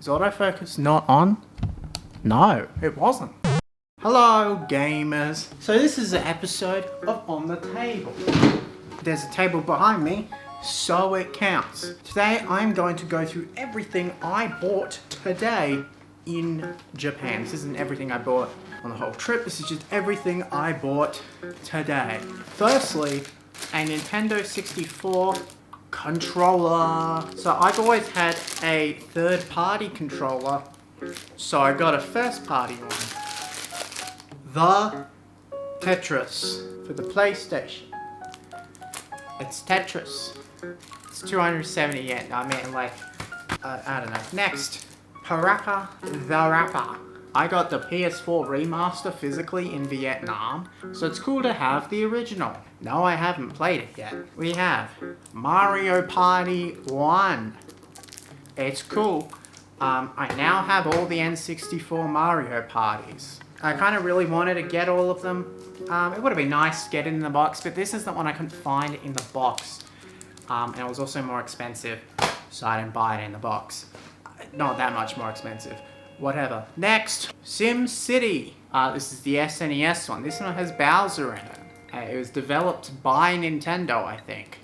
Is autofocus not on? No, it wasn't. Hello, gamers. So this is an episode of On the Table. There's a table behind me, so it counts. Today, I'm going to go through everything I bought today in Japan. This isn't everything I bought on the whole trip. This is just everything I bought today. Firstly, a Nintendo 64 controller. So I've always had a third-party controller, so I got a first-party one. The Tetris for the PlayStation. It's Tetris. It's 270 yen. I mean, like, I don't know. Next, Parappa the Rapper. I got the PS4 remaster physically in Vietnam, so it's cool to have the original. No, I haven't played it yet. We have Mario Party 1. It's cool. I now have all the N64 Mario parties. I kind of really wanted to get all of them. It would have been nice to get it in the box, but this is the one I couldn't find in the box. And it was also more expensive, so I didn't buy it in the box. Not that much more expensive. Whatever. Next, Sim City. This is the SNES one. This one has Bowser in it. It was developed by Nintendo, I think.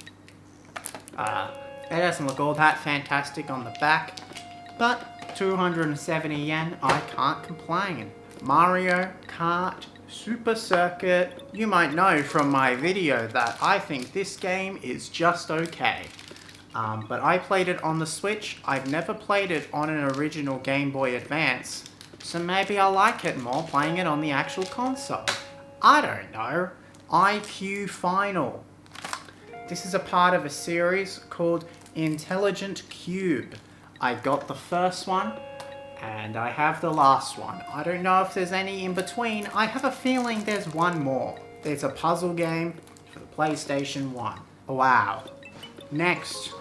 It doesn't look all that fantastic on the back, but 270 yen, I can't complain. Mario Kart Super Circuit. You might know from my video that I think this game is just okay. But I played it on the Switch. I've never played it on an original Game Boy Advance, so maybe I'll like it more playing it on the actual console. I don't know. IQ Final. This is a part of a series called Intelligent Cube. I got the first one, and I have the last one. I don't know if there's any in between. I have a feeling there's one more. There's a puzzle game for the PlayStation 1. Wow. Next,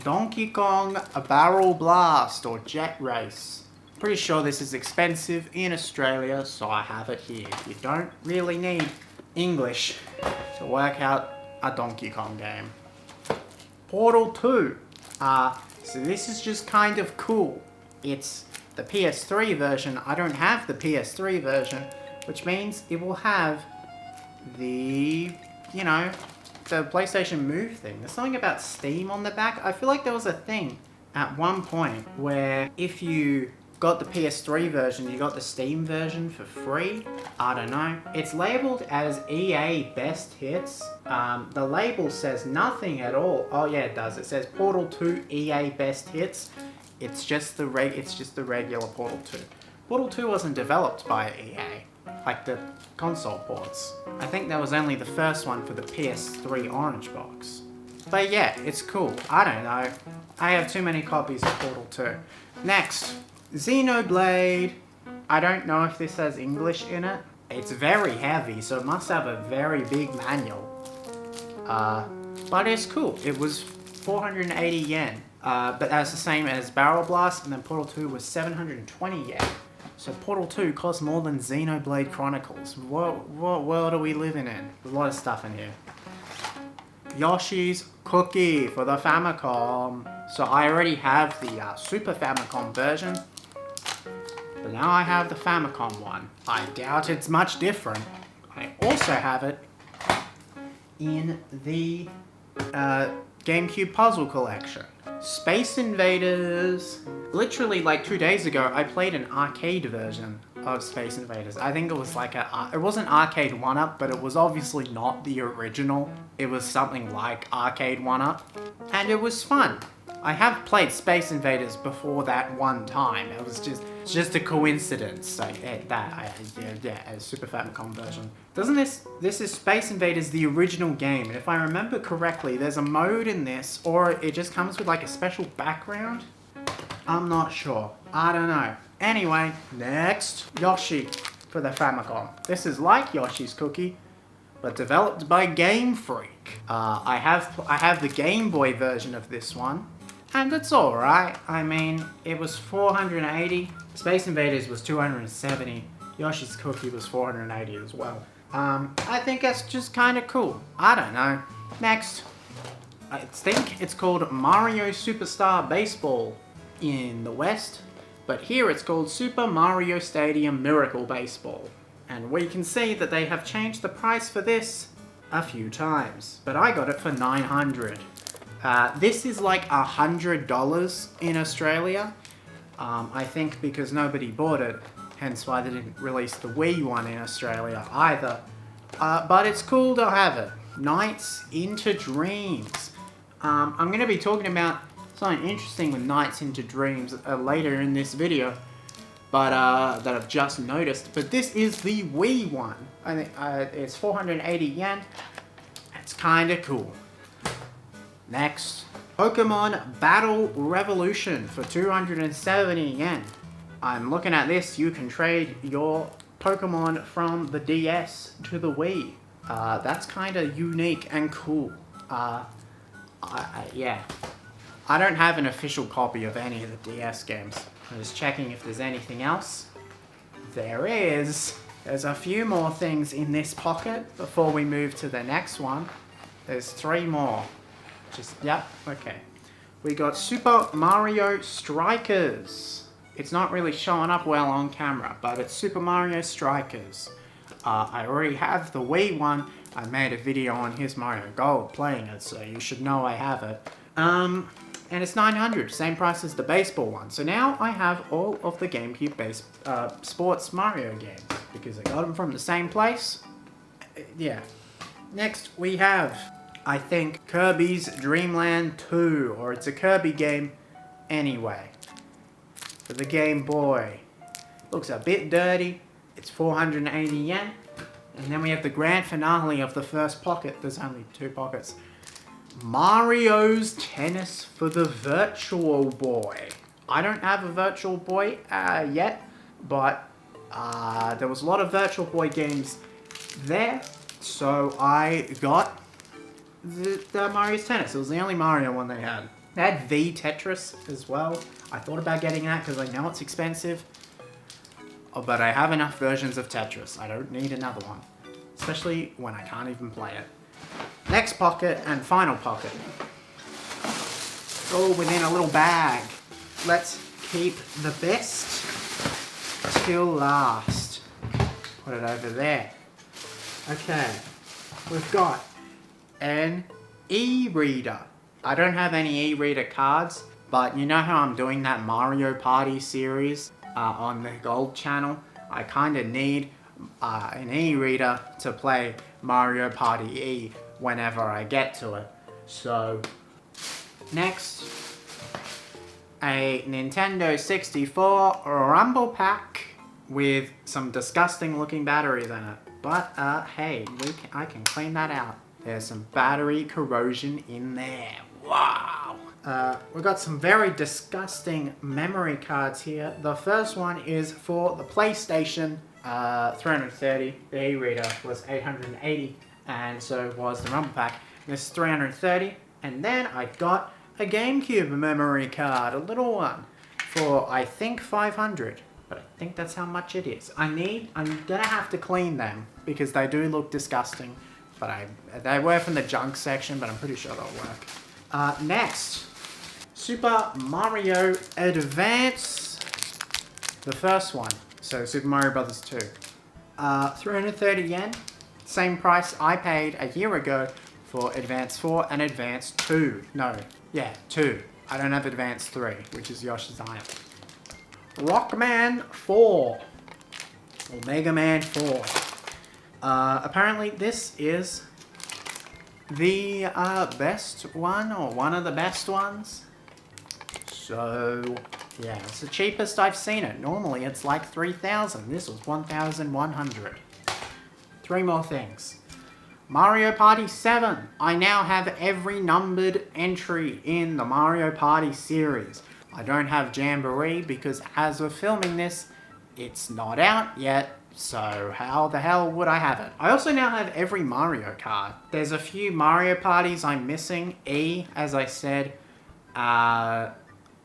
Donkey Kong Barrel Blast or Jet Race. Pretty sure this is expensive in Australia, so I have it here. You don't really need English to work out a Donkey Kong game. Portal 2. So this is just kind of cool. It's the PS3 version. I don't have the PS3 version, which means it will have the, you know, the PlayStation Move thing. There's something about Steam on the back. I feel like there was a thing at one point where if you got the PS3 version, you got the Steam version for free. I don't know. It's labeled as EA Best Hits. The label says nothing at all. Oh yeah, it does. It says Portal 2 EA Best Hits. It's just the regular Portal 2. Portal 2 wasn't developed by EA, like the console ports. I think that was only the first one for the PS3 Orange box. But yeah, it's cool. I don't know. I have too many copies of Portal 2. Next, Xenoblade. I don't know if this has English in it. It's very heavy, so it must have a very big manual. But it's cool. It was 480 yen. But that's the same as Barrel Blast, and then Portal 2 was 720 yen. So Portal 2 costs more than Xenoblade Chronicles. What world are we living in? There's a lot of stuff in here. Yoshi's Cookie for the Famicom. So I already have the Super Famicom version, but now I have the Famicom one. I doubt it's much different. I also have it in the GameCube Puzzle Collection. Space Invaders. Literally like 2 days ago, I played an arcade version of Space Invaders. I think it was like it wasn't arcade 1-up, but it was obviously not the original. It was something like arcade 1-up, and it was fun. I have played Space Invaders before that one time. It was just a coincidence. Like a Super Famicom version. Doesn't this is Space Invaders the original game? And if I remember correctly, there's a mode in this, or it just comes with like a special background. I'm not sure. I don't know. Anyway, next, Yoshi for the Famicom. This is like Yoshi's Cookie, but developed by Game Freak. I have the Game Boy version of this one, and it's alright. I mean, it was 480. Space Invaders was 270. Yoshi's Cookie was 480 as well. I think that's just kind of cool. I don't know. Next, I think it's called Mario Superstar Baseball. in the West, but here it's called Super Mario Stadium Miracle Baseball. And we can see that they have changed the price for this a few times, but I got it for $900. This is like $100 in Australia, I think because nobody bought it, hence why they didn't release the Wii one in Australia either. But it's cool to have it. Nights into Dreams. I'm going to be talking about something interesting with Nights into Dreams later in this video, but that I've just noticed. But this is the Wii one. I think it's 480 yen. It's kind of cool. Next, Pokemon Battle Revolution for 270 yen. I'm looking at this. You can trade your Pokemon from the DS to the Wii. That's kind of unique and cool. Yeah. I don't have an official copy of any of the DS games. I'm just checking if there's anything else. There is. There's a few more things in this pocket before we move to the next one. There's 3 more. Yep, okay. We got Super Mario Strikers. It's not really showing up well on camera, but it's Super Mario Strikers. I already have the Wii one. I made a video on Here's Mario Gold playing it, so you should know I have it. And it's $900, same price as the baseball one. So now I have all of the GameCube sports Mario games, because I got them from the same place. Yeah. Next we have, I think, Kirby's Dream Land 2, or it's a Kirby game anyway. For the Game Boy. Looks a bit dirty. It's 480 yen. And then we have the grand finale of the first pocket. There's only 2 pockets. Mario's Tennis for the Virtual Boy. I don't have a Virtual Boy yet, but there was a lot of Virtual Boy games there. So I got the Mario's Tennis. It was the only Mario one they had. They had V Tetris as well. I thought about getting that because I know it's expensive. But I have enough versions of Tetris. I don't need another one. Especially when I can't even play it. Next pocket and final pocket. All within a little bag. Let's keep the best till last. Put it over there. Okay. We've got an e-reader. I don't have any e-reader cards, but you know how I'm doing that Mario Party series on the Gold channel? I kind of need an e-reader to play Mario Party E whenever I get to it. So, next, a Nintendo 64 Rumble Pack with some disgusting looking batteries in it. But, hey, I can clean that out. There's some battery corrosion in there. Wow! We've got some very disgusting memory cards here. The first one is for the PlayStation 330. The e-reader was 880, and so was the Rumble Pack. This is 330. And then I got a GameCube memory card, a little one, for I think 500. But I think that's how much it is. I'm gonna have to clean them because they do look disgusting. But they were from the junk section, but I'm pretty sure they'll work. Next, Super Mario Advance, the first one. So Super Mario Bros. 2. 330 yen, same price I paid a year ago for Advance 4 and Advance 2. No, yeah, 2. I don't have Advance 3, which is Yoshi's Island. Rockman 4, or Mega Man 4. Apparently this is the best one, or one of the best ones. So, yeah, it's the cheapest I've seen it. Normally it's like 3,000. This was 1,100. 3 more things. Mario Party 7. I now have every numbered entry in the Mario Party series. I don't have Jamboree because as we're filming this, it's not out yet. So how the hell would I have it? I also now have every Mario card. There's a few Mario Parties I'm missing. E, as I said.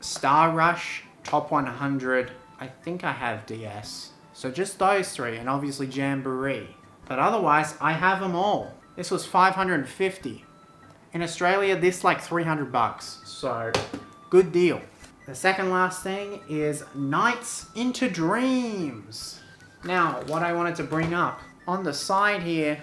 Star Rush, Top 100. I think I have DS. So just those 3, and obviously Jamboree. But otherwise, I have them all. This was 550. In Australia, this like 300 bucks. So, good deal. The second last thing is Nights into Dreams. Now, what I wanted to bring up, on the side here,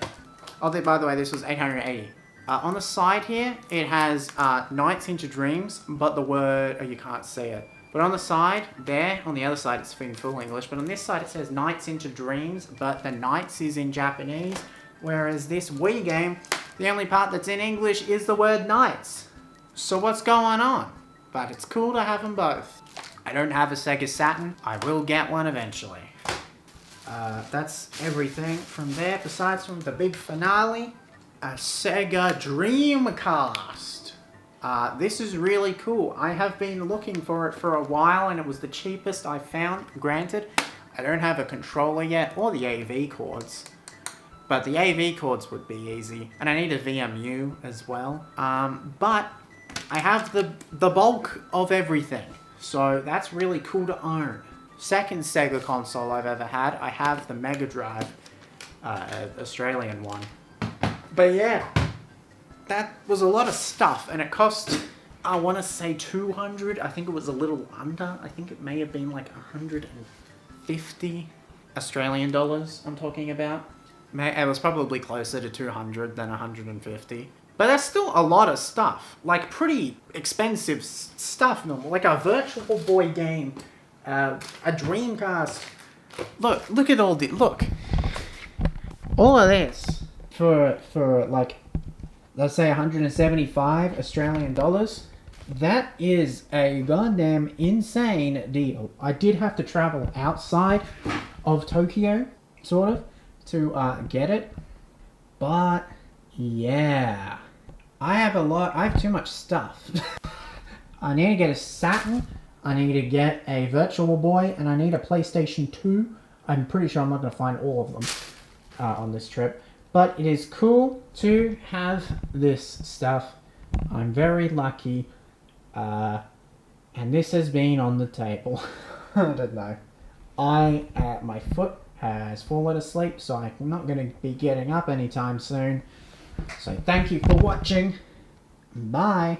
by the way, this was 880. On the side here, it has Nights into Dreams, but the word, you can't see it. But on the side, there, on the other side, it's in full English, but on this side it says Nights into Dreams, but the Nights is in Japanese, whereas this Wii game, the only part that's in English is the word Nights. So what's going on? But it's cool to have them both. I don't have a Sega Saturn. I will get one eventually. That's everything from there, besides from the big finale, a Sega Dreamcast. This is really cool. I have been looking for it for a while and it was the cheapest I found. Granted, I don't have a controller yet or the AV cords. But the AV cords would be easy. And I need a VMU as well. But I have the bulk of everything. So that's really cool to own. Second Sega console I've ever had. I have the Mega Drive, Australian one. But yeah, that was a lot of stuff, and it cost, I want to say 200. I think it was a little under. I think it may have been like 150 Australian dollars I'm talking about. It was probably closer to 200 than 150. But that's still a lot of stuff. Like, pretty expensive stuff, normal. Like a Virtual Boy game, a Dreamcast. Look at all this. Look. All of this for like, let's say 175 Australian dollars. That is a goddamn insane deal. I did have to travel outside of Tokyo, sort of, to get it. But, yeah. I have too much stuff. I need to get a Saturn, I need to get a Virtual Boy, and I need a PlayStation 2. I'm pretty sure I'm not going to find all of them on this trip. But it is cool to have this stuff. I'm very lucky. And this has been on the table. I don't know. My foot has fallen asleep, so I'm not going to be getting up anytime soon. So thank you for watching. Bye.